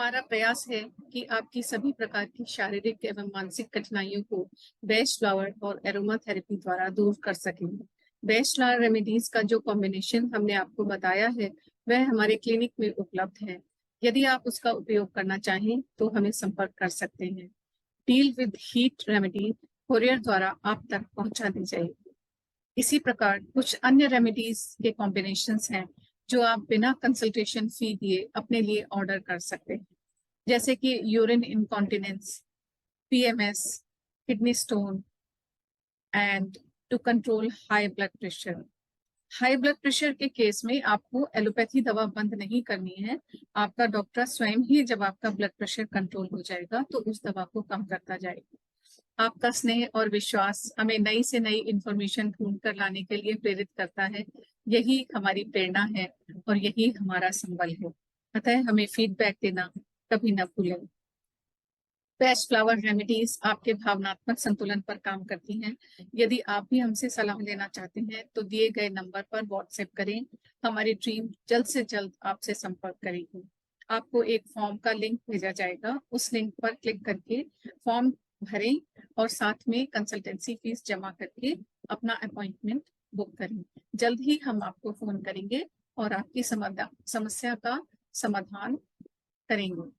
हमारा प्रयास है कि आपकी सभी प्रकार की शारीरिक एवं मानसिक कठिनाइयों को बेस्ट फ्लावर और एरोमा थेरेपी द्वारा दूर कर सकें। बेस्ट फ्लावर रेमेडीज का जो कॉम्बिनेशन हमने आपको बताया है वह हमारे क्लिनिक में उपलब्ध है। यदि आप उसका उपयोग करना चाहें तो हमें संपर्क कर सकते हैं। Deal with heat remedy courier द्वारा आप तक पहुंचा दी जाएगी। इसी प्रकार कुछ अन्य रेमेडीज के कॉम्बिनेशंस हैं जो आप बिना कंसल्टेशन फी दिए अपने लिए ऑर्डर कर सकते हैं, जैसे कि urine incontinence, PMS, kidney stone and to control high blood pressure. High blood pressure के केस में आपको एलोपैथी दवा बंद नहीं करनी है। आपका डॉक्टर स्वयं ही जब आपका ब्लड प्रेशर कंट्रोल हो जाएगा तो उस दवा को कम करता जाएगा। आपका स्नेह और विश्वास हमें नई से नई इंफॉर्मेशन ढूंढ कर लाने के लिए प्रेरित करता है। यही हमारी प्रेरणा है और यही हमारा संबल है। अतः हमें फीडबैक देना कभी न भूलें। बेस्ट फ्लावर रेमेडीज आपके भावनात्मक संतुलन पर काम करती हैं। यदि आप भी हमसे सलाह लेना चाहते हैं तो दिए गए नंबर पर व्हाट्सएप करें। हमारी टीम जल्द से जल्द आपसे संपर्क करेगी। आपको एक फॉर्म का लिंक भेजा जाएगा। उस लिंक पर क्लिक करके फॉर्म भरें और साथ में कंसल्टेंसी फीस जमा करके अपना अपॉइंटमेंट बुक करें। जल्द ही हम आपको फोन करेंगे और आपकी समस्या का समाधान करेंगे।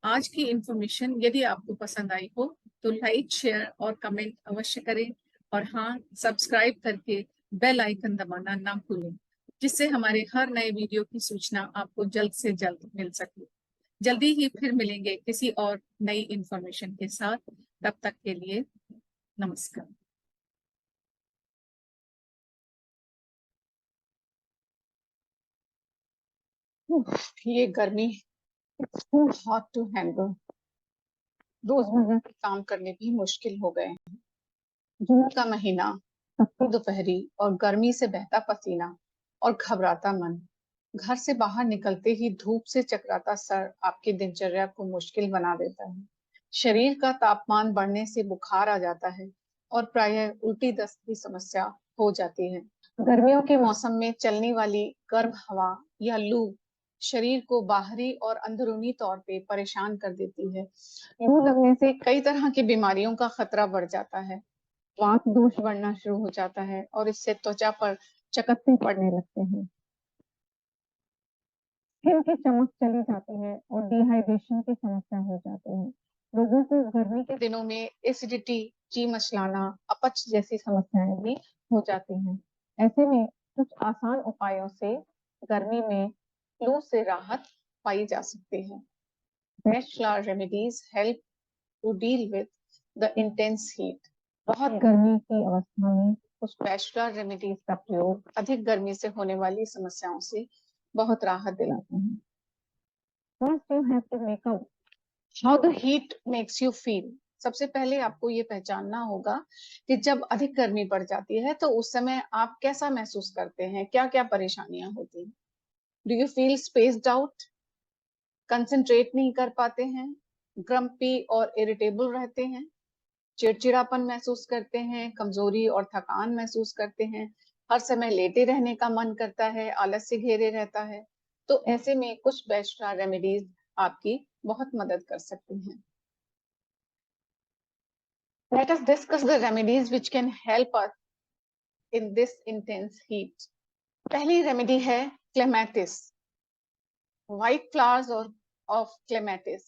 आज की इंफॉर्मेशन यदि आपको पसंद आई हो तो लाइक, शेयर और कमेंट अवश्य करें और हाँ, सब्सक्राइब करके बेल आइकन दबाना ना भूलें, जिससे हमारे हर नए वीडियो की सूचना आपको जल्द से जल्द मिल सके। जल्दी ही फिर मिलेंगे किसी और नई इंफॉर्मेशन के साथ। तब तक के लिए नमस्कार। ये गर्मी टू हॉट टू हैंडल। रोजमर्रा के काम करने भी मुश्किल हो गए हैं। जून का महीना, तपती दोपहरी और गर्मी से बहता पसीना और घबराता मन। घर से बाहर निकलते ही धूप से चकराता सर आपकी दिनचर्या को मुश्किल बना देता है। शरीर का तापमान बढ़ने से बुखार आ जाता है और प्रायः उल्टी दस्त की समस्या हो जाती है। गर्मियों के मौसम में चलने वाली गर्म हवा या लू शरीर को बाहरी और अंदरूनी तौर पे परेशान कर देती है। लू लगने से कई तरह की बीमारियों का खतरा बढ़ जाता है। वात दोष बढ़ना शुरू हो जाता है और इससे त्वचा पर चकत्ते पड़ने लगते हैं। स्किन की चमक चली जाती है और डिहाइड्रेशन की समस्या हो जाती है। लोगों को गर्मी के दिनों में एसिडिटी, जी मचलाना, अपच जैसी समस्याएं भी हो जाती हैं। ऐसे में कुछ आसान उपायों से गर्मी में लू से राहत पाई जा सकती है। Best flower remedies help to deal with the intense heat. बहुत गर्मी की अवस्था में कुछ बेस्ट फ्लावर रेमेडीज का प्रयोग अधिक गर्मी से होने वाली समस्याओं से बहुत राहत दिलाते हैं। First you have to make out how the heat makes you feel. सबसे पहले आपको ये पहचानना होगा कि जब अधिक गर्मी बढ़ जाती है तो उस समय आप कैसा महसूस करते हैं, क्या क्या परेशानियां होती हैं। Do you feel spaced out, concentrate नहीं कर पाते हैं, ग्रम्पी और इरिटेबल रहते हैं, चिड़चिड़ापन महसूस करते हैं, कमजोरी और थकान महसूस करते हैं, हर समय लेटे रहने का मन करता है, आलस्य घेरे रहता है, तो ऐसे में कुछ बेस्ट रेमेडीज आपकी बहुत मदद कर सकती हैं। Let us discuss the remedies which can help us in this intense heat. पहली रेमेडी है clematis. White flowers of clematis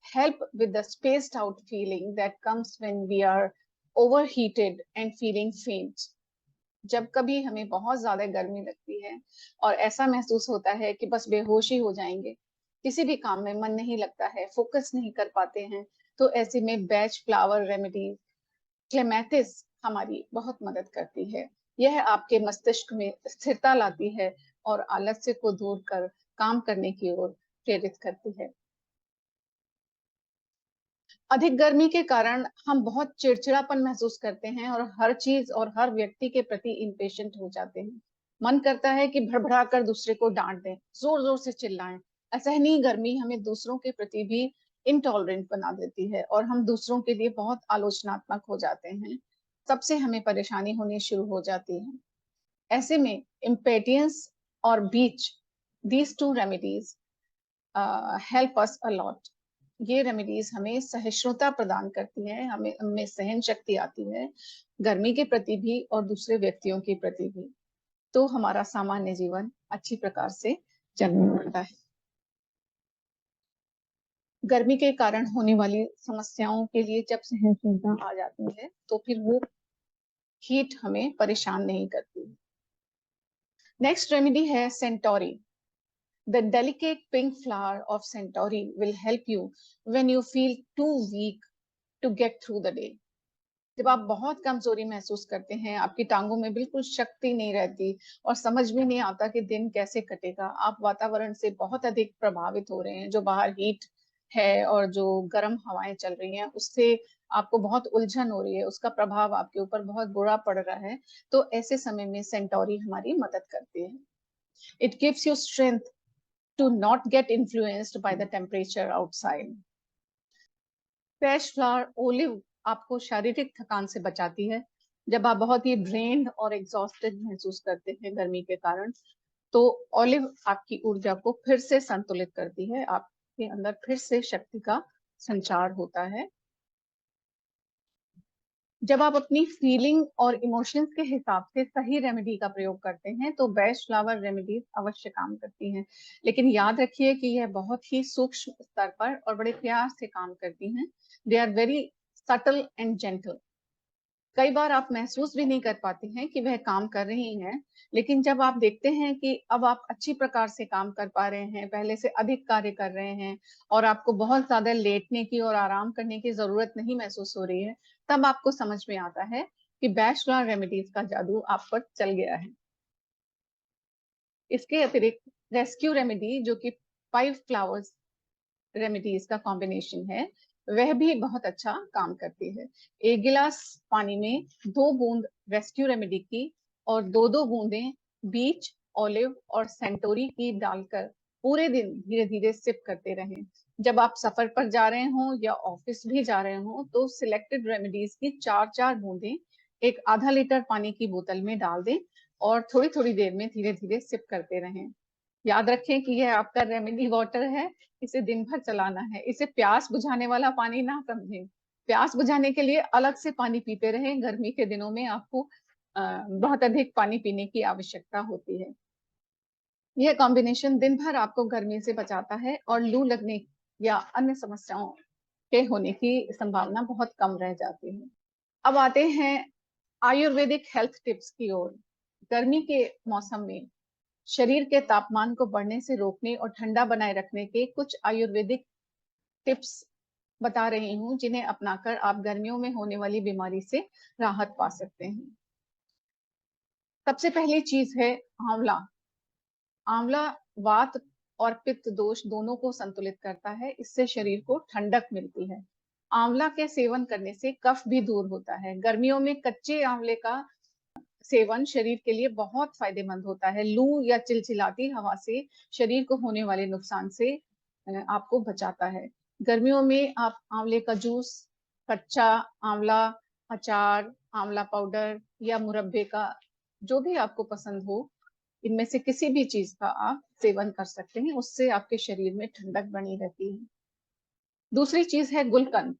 help with the spaced out feeling that comes when we are overheated and feeling faint. जब कभी हमें बहुत ज्यादा गर्मी लगती है और ऐसा महसूस होता है कि बस बेहोश ही हो जाएंगे, किसी भी काम में मन नहीं लगता है, फोकस नहीं कर पाते हैं, तो ऐसे में बेस्ट फ्लावर रेमेडीज क्लेमेटिस हमारी बहुत मदद करती है। यह आपके मस्तिष्क में स्थिरता लाती है और आलस्य को दूर कर काम करने की ओर प्रेरित करती है। अधिक गर्मी के कारण हम बहुत चिड़चिड़ापन महसूस करते हैं और हर चीज और हर व्यक्ति के प्रति इम्पेशेंट हो जाते हैं। मन करता है कि भड़बड़ा कर दूसरे को डांट दें, जोर जोर से चिल्लाएं। असहनीय गर्मी हमें दूसरों के प्रति भी इंटॉलरेंट बना देती है और हम दूसरों के लिए बहुत आलोचनात्मक हो जाते हैं। सबसे हमें परेशानी होनी शुरू हो जाती है। ऐसे में इम्पेटियंस और बीच, these two remedies help us a lot. ये रेमेडीज हमें सहिष्णुता प्रदान करती हैं, हमें सहन शक्ति आती है, गर्मी के प्रति भी और दूसरे व्यक्तियों के प्रति भी। तो हमारा सामान्य जीवन अच्छी प्रकार से चलने लगता है। गर्मी के कारण होने वाली समस्याओं के लिए जब सहनशीलता आ जाती है तो फिर वो हीट हमें परेशान नहीं करती। नेक्स्ट रेमेडी है Centauri. The delicate pink flower of Centauri will help you when you feel too weak to get through the day. जब आप बहुत कमजोरी महसूस करते हैं, आपकी टांगों में बिल्कुल शक्ति नहीं रहती और समझ में नहीं आता कि दिन कैसे कटेगा, आप वातावरण से बहुत अधिक प्रभावित हो रहे हैं, जो बाहर हीट है और जो गर्म हवाएं चल रही हैं उससे आपको बहुत उलझन हो रही है, उसका प्रभाव आपके ऊपर बहुत बुरा पड़ रहा है, तो ऐसे समय में सेंटोरी हमारी मदद करती है। It gives you strength to not get influenced by the temperature outside. Fresh flower olive आपको शारीरिक थकान से बचाती है। जब आप बहुत ही ड्रेन्ड और एग्जॉस्टेड महसूस करते हैं गर्मी के कारण, तो ओलिव आपकी ऊर्जा को फिर से संतुलित करती है, आपके अंदर फिर से शक्ति का संचार होता है। जब आप अपनी फीलिंग और इमोशंस के हिसाब से सही रेमेडी का प्रयोग करते हैं तो बेस्ट फ्लावर रेमेडीज अवश्य काम करती हैं, लेकिन याद रखिए कि यह बहुत ही सूक्ष्म स्तर पर और बड़े प्यार से काम करती हैं। They are very subtle and gentle. कई बार आप महसूस भी नहीं कर पाते हैं कि वह काम कर रही हैं, लेकिन जब आप देखते हैं कि अब आप अच्छी प्रकार से काम कर पा रहे हैं, पहले से अधिक कार्य कर रहे हैं और आपको बहुत ज्यादा लेटने की और आराम करने की जरूरत नहीं महसूस हो रही है, तब आपको समझ में आता है कि बैचलर रेमेडीज का जादू आप पर चल गया है। इसके अतिरिक्त रेस्क्यू रेमेडी, जो कि 5 फ्लावर्स रेमेडीज का कॉम्बिनेशन है, वह भी बहुत अच्छा काम करती है। एक गिलास पानी में 2 बूंद रेस्क्यू रेमेडी की और 2-2 बूंदें बीच, ऑलिव और सेंटोरी की डालकर पूरे दिन धीरे धीरे सिप करते रहें। जब आप सफर पर जा रहे हों या ऑफिस भी जा रहे हों तो सिलेक्टेड रेमेडीज की 4-4 बूंदें एक आधा लीटर पानी की बोतल में डाल दें और थोड़ी थोड़ी देर में धीरे धीरे सिप करते रहें। याद रखें कि यह आपका रेमेडी वाटर है, इसे दिन भर चलाना है, इसे प्यास बुझाने वाला पानी ना समझें। प्यास बुझाने के लिए अलग से पानी पीते रहें। गर्मी के दिनों में आपको बहुत अधिक पानी पीने की आवश्यकता होती है। यह कॉम्बिनेशन दिन भर आपको गर्मी से बचाता है और लू लगने या अन्य समस्याओं के होने की संभावना बहुत कम रह जाती है। अब आते हैं आयुर्वेदिक हेल्थ टिप्स की ओर। गर्मी के मौसम में शरीर के तापमान को बढ़ने से रोकने और ठंडा बनाए रखने के कुछ आयुर्वेदिक टिप्स बता रही हूँ, जिन्हें अपनाकर आप गर्मियों में होने वाली बीमारी से राहत पा सकते हैं। सबसे पहली चीज है आंवला। आंवला वात और पित्त दोष दोनों को संतुलित करता है, इससे शरीर को ठंडक मिलती है। आंवला के सेवन करने से कफ भी दूर होता है। गर्मियों में कच्चे आंवले का सेवन शरीर के लिए बहुत फायदेमंद होता है। लू या चिलचिलाती हवा से शरीर को होने वाले नुकसान से आपको बचाता है। गर्मियों में आप आंवले का जूस, कच्चा आंवला, अचार, आंवला पाउडर या मुरब्बे का, जो भी आपको पसंद हो, इनमें से किसी भी चीज का आप सेवन कर सकते हैं, उससे आपके शरीर में ठंडक बनी रहती है। दूसरी चीज है गुलकंद।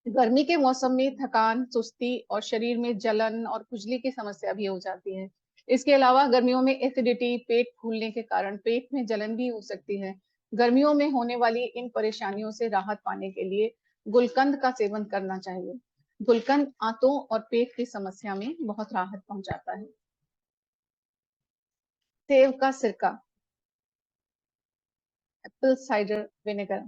गर्मी के मौसम में थकान, सुस्ती और शरीर में जलन और खुजली की समस्या भी हो जाती है। इसके अलावा गर्मियों में एसिडिटी, पेट फूलने के कारण पेट में जलन भी हो सकती है। गर्मियों में होने वाली इन परेशानियों से राहत पाने के लिए गुलकंद का सेवन करना चाहिए। गुलकंद आंतों और पेट की समस्या में बहुत राहत पहुंचाता है। सेब का सिरका, एप्पल साइडर विनेगर।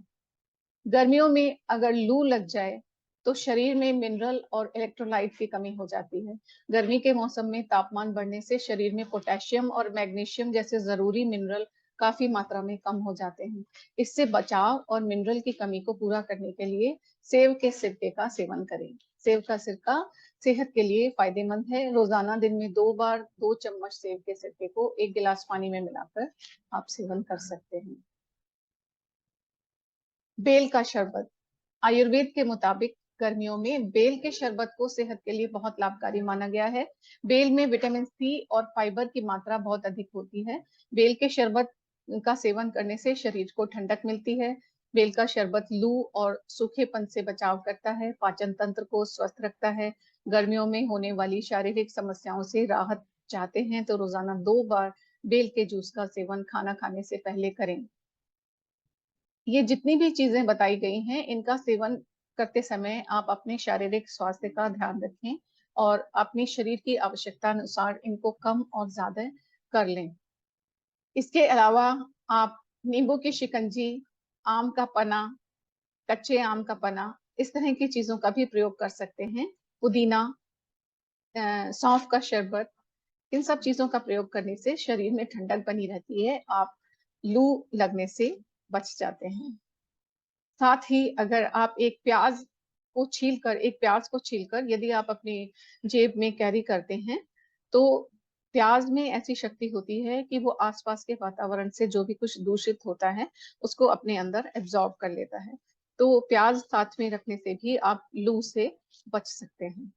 गर्मियों में अगर लू लग जाए तो शरीर में मिनरल और इलेक्ट्रोलाइट की कमी हो जाती है। गर्मी के मौसम में तापमान बढ़ने से शरीर में पोटेशियम और मैग्नीशियम जैसे जरूरी मिनरल काफी मात्रा में कम हो जाते हैं। इससे बचाव और मिनरल की कमी को पूरा करने के लिए सेब के सिरके का सेवन करें। सेब का सिरका सेहत के लिए फायदेमंद है। रोजाना दिन में 2 बार 2 चम्मच सेब के सिरके को 1 गिलास पानी में मिलाकर आप सेवन कर सकते हैं। बेल का शरबत। आयुर्वेद के मुताबिक गर्मियों में बेल के शरबत को सेहत के लिए बहुत लाभकारी माना गया है। बेल में विटामिन सी और फाइबर की मात्रा बहुत अधिक होती है। बेल के शरबत का सेवन करने से शरीर को ठंडक मिलती है, बेल का शरबत लू और सूखेपन से बचाव करता है, पाचन तंत्र को स्वस्थ रखता है। गर्मियों में होने वाली शारीरिक समस्याओं से राहत चाहते हैं तो रोजाना 2 बार बेल के जूस का सेवन खाना खाने से पहले करें। ये जितनी भी चीजें बताई गई हैं, इनका सेवन करते समय आप अपने शारीरिक स्वास्थ्य का ध्यान रखें और अपनी शरीर की आवश्यकता अनुसार इनको कम और ज्यादा कर लें। इसके अलावा आप नींबू की शिकंजी, आम का पना, कच्चे आम का पना, इस तरह की चीजों का भी प्रयोग कर सकते हैं। पुदीना, सौंफ का शरबत, इन सब चीजों का प्रयोग करने से शरीर में ठंडक बनी रहती है, आप लू लगने से बच जाते हैं। साथ ही अगर आप एक प्याज को छीलकर यदि आप अपनी जेब में कैरी करते हैं, तो प्याज में ऐसी शक्ति होती है कि वो आसपास के वातावरण से जो भी कुछ दूषित होता है, उसको अपने अंदर एब्जॉर्ब कर लेता है। तो प्याज साथ में रखने से भी आप लू से बच सकते हैं।